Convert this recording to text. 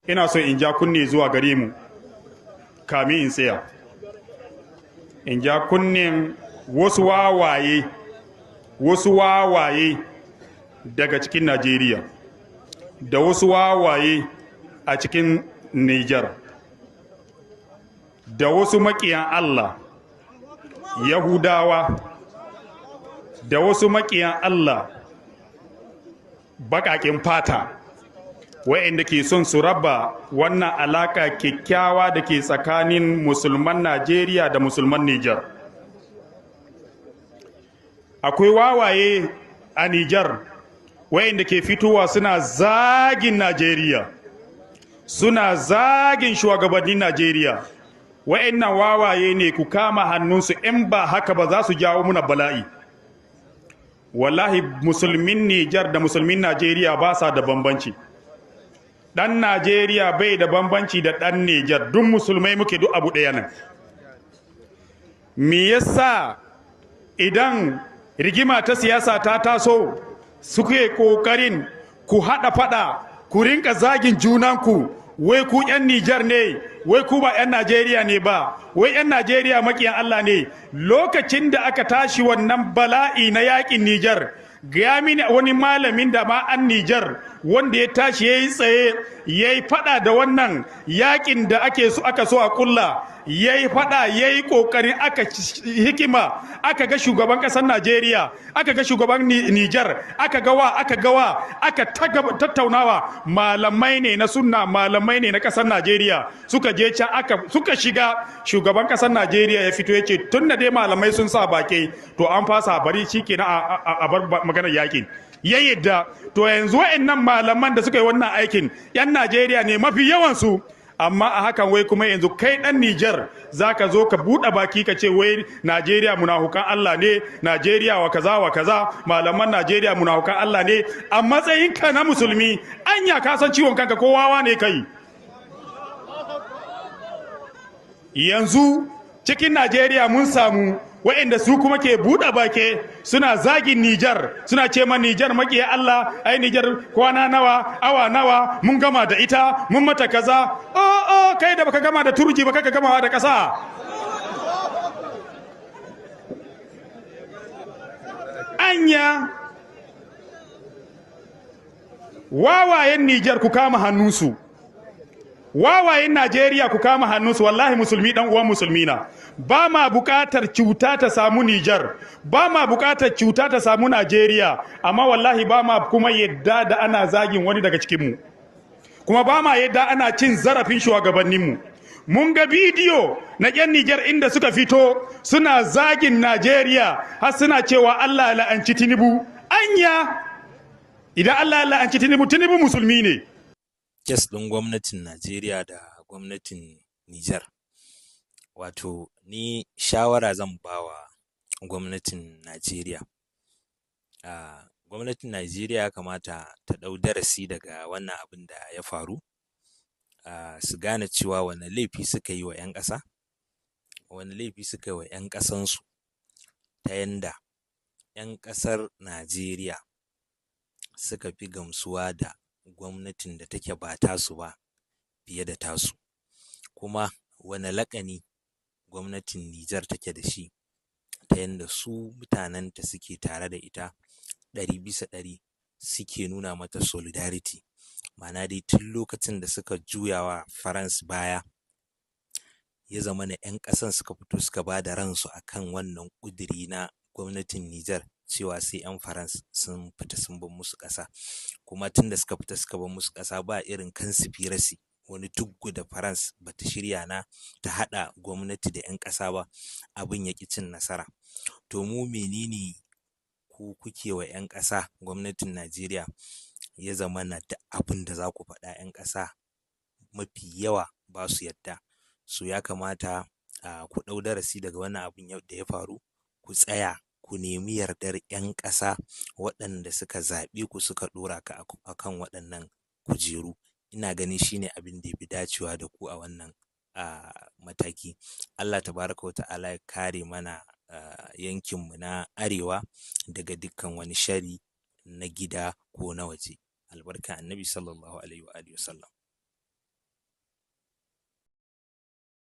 ina so in ja kunne zuwa gare mu kami in tsaya. In ja kunnen wasu wawaye daga cikin Najeriya da wasu wawaye a cikin Niger da wasu makiyan Allah Yahudawa da wasu makiyan Allah baƙaƙen fata wa'inda ke son su raba wannan alaka kyakkyawa da ke tsakanin musulman Najeriya da musulman Niger. Akwai wawaye a Niger wa'inda ke fitowa suna zagin Najeriya, suna zagin shugabannin Najeriya. Wa'innan wawaye ne, ku kama hannunsu, in ba haka ba za su jawo muna bala'i. Wallahi musulmin Niger da musulmin Najeriya ba sa da bambanci. Dan Najeriya bai da bambanci da dan Niger, duk musulmai muke duk abu ɗaya nan. Me yasa idan rigima ta siyasa ta taso suke kokarin ku hada fada, ku rinka zagin junanku, wai ku yan Niger ne, wai ku ba yan Najeriya ne ba, wai yan Najeriya makiyan Allah ne? Lokacin da aka tashi wannan bala'i na yakin Niger, ga mini wani malamin da ma an Niger wanda ya tashi yayi tsaye yayi fada da wannan yakin da aka so a kulla, yayi fada yayi kokarin aka hikima, aka ga shugaban kasar Najeriya, aka ga shugaban Niger, aka tattaunawa, malamai ne na sunna, malamai ne na kasar Najeriya suka je can suka shiga. Shugaban kasar Najeriya ya fito yace tunda dai malamai sun sa baki to an fasa, bari shikenan a bar maganar yakin. Ya yadda. To yanzu wa'annan malaman da suka yi wannan aikin yan Najeriya ne mafi yawan su, amma a hakan wai kuma yanzu kai dan Niger zaka zo ka bude baki ka ce wai Najeriya munafukan Allah ne, Najeriya wa kaza, malaman Najeriya munafukan Allah ne. A matsayinka na musulmi, anya ka san ciwon kanka ko wawa ne kai? Yanzu cikin Najeriya mun samu wa'inda su kuma ke buɗe bake suna zagin Niger, suna ce ma Niger makiya Allah, ai Niger kwana nawa, awa nawa mun gama da ita, mun mata kaza. Kai da baka gama da turji ba, kaka gama da ƙasa. Anya wawayen Niger ku kama hannunsu, wawayen Najeriya ku kama hannunsu. Wallahi musulmi dan uwan musulmi na. Ba ma bukatar cuta ta samu Niger, ba ma bukatar cuta ta samu Najeriya, amma wallahi ba ma kuma yadda da ana zagin wani daga cikinmu, kuma ba ma yadda ana cin zarafin shugabanninmu. Mun ga bidiyo na yan Niger inda suka fito suna zagin Najeriya, har suna cewa Allah la'anci Tinubu. Anya idan Allah la'anci Tinubu, Tinubu musulmi ne. Kes ɗin gwamnatin Najeriya da gwamnatin Niger. Wato, ni shawara zan bawa gwamnatin Najeriya. Gwamnatin Najeriya ya kamata ta ɗau darasi daga wannan abin da ya faru. Su gane cewa wani laifi suka yi wa 'yan ƙasa, wani laifi suka yi wa 'yan ƙasansu, ta yanda 'yan ƙasar Najeriya suka fi gamsuwa da gwamnatin da take ba tasu ba fiye da tasu. Kuma wani laƙani gwamnatin Niger take da shi, ta yanda su mutanenta suke tare da ita 100% suke nuna mata solidarity. Ma'ana dai tun lokacin da suka juyawa France baya, ya zama na 'yan ƙasan suka fito suka ba da ransu akan wannan ƙudiri na gwamnatin Niger cewa sai 'yan France sun fita sun bar musu ƙasa. Kuma tun da suka fita suka bar musu ƙasa, ba irin conspiracy, wani tuggu da France bata shirya na ta haɗa gwamnati da 'yan ƙasa ba, abin ya ƙi cin nasara. To mu menene ku kuke wa 'yan ƙasa, gwamnatin Najeriya, ya zama na da abin da za ku faɗa 'yan ƙasa mafi yawa ba su yadda. So ya kamata ku ɗau darasi daga wannan abin da ya faru, ku tsaya ku nemi yardar 'yan ƙasa waɗanda suka zaɓe ku suka ɗora ka akan waɗannan kujeru. Ina ganin shine abin da ya fi dacewa da ku a wannan mataki. Allah tabaraka wa ta'ala ya kare mana yankinmu na arewa daga dukkan wani shari na gida ko na waje. Albarka annabi sallallahu alaihi wa alihi wasallam.